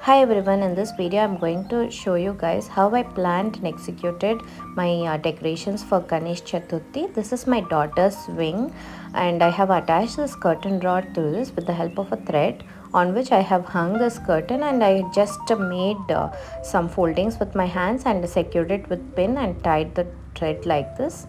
Hi everyone, in this video I'm going to show you guys how I planned and executed my decorations for Ganesh Chaturthi. This is my daughter's wing and I have attached this curtain rod to this with the help of a thread on which I have hung this curtain, and I just made some foldings with my hands and secured it with pin and tied the thread like this.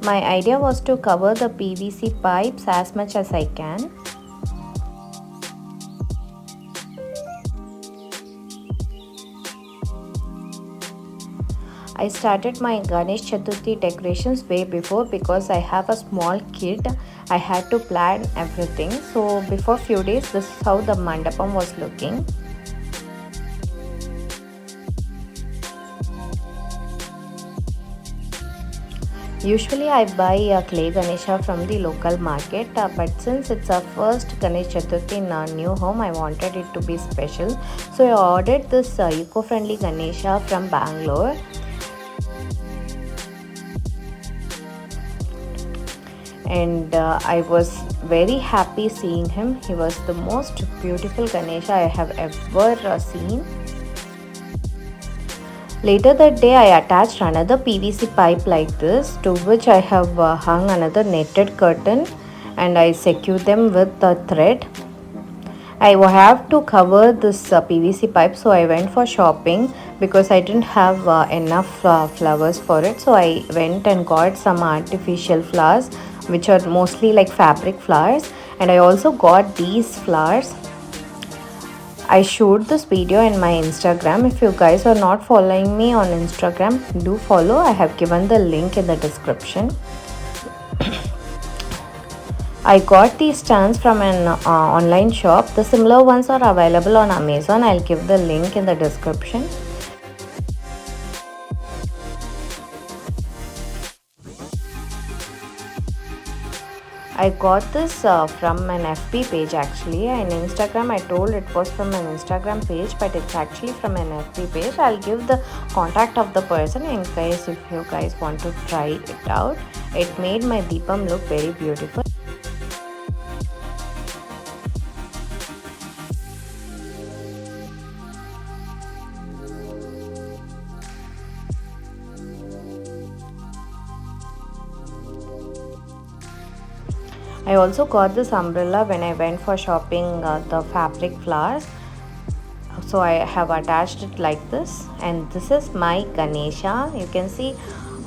My idea was to cover the PVC pipes as much as I can. I started my Ganesh Chaturthi decorations way before because I have a small kid. I had to plan everything. So before few days, this is how the mandapam was looking. Usually I buy a clay Ganesha from the local market, but since it's our first Ganesh Chaturthi in our new home, I wanted it to be special. So I ordered this eco-friendly Ganesha from Bangalore. And I was very happy seeing him. He was the most beautiful Ganesha I have ever seen. Later that day I attached another PVC pipe like this, to which I have hung another netted curtain and I secured them with a thread. I have to cover this PVC pipe, so I went for shopping because I didn't have enough flowers for it. So I went and got some artificial flowers which are mostly like fabric flowers, and I also got these flowers. I showed this video in my Instagram. If you guys are not following me on Instagram, do follow. I have given the link in the description. I got these stands from an online shop. The similar ones are available on Amazon. I'll give the link in the description. I got this from an FB page actually. In Instagram I told it was from an Instagram page, but it's actually from an FB page. I'll give the contact of the person in case if you guys want to try it out. It made my Deepam look very beautiful. I also got this umbrella when I went for shopping the fabric flowers. So I have attached it like this, and this is my Ganesha. You can see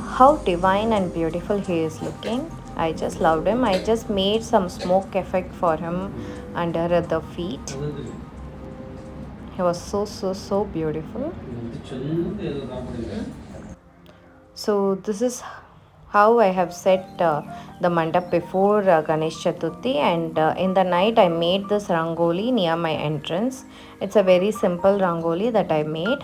how divine and beautiful he is looking. I just loved him. I just made some smoke effect for him under the feet. He was so beautiful. So this is how I have set the mandap before Ganesh Chaturthi, and in the night I made this rangoli near my entrance. It's a very simple rangoli that I made.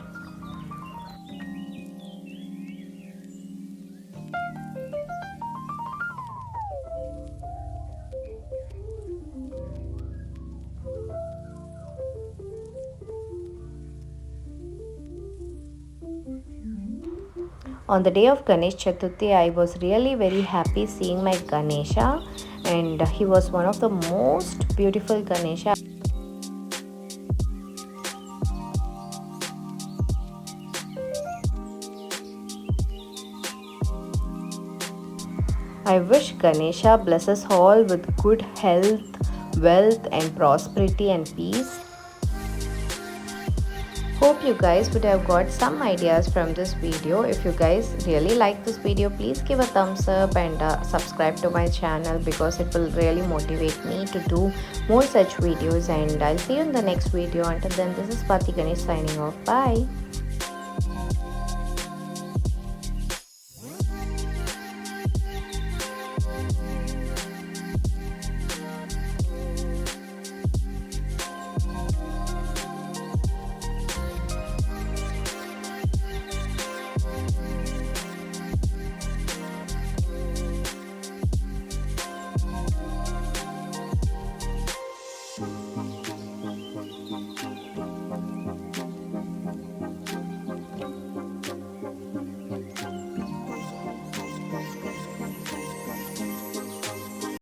On the day of Ganesh Chaturthi, I was really very happy seeing my Ganesha, and he was one of the most beautiful Ganesha. I wish Ganesha blesses all with good health, wealth and prosperity and peace. Hope you guys would have got some ideas from this video. If you guys really like this video, please give a thumbs up and subscribe to my channel, because it will really motivate me to do more such videos. And I'll see you in the next video. Until then, this is Swathi Ganesh signing off. Bye.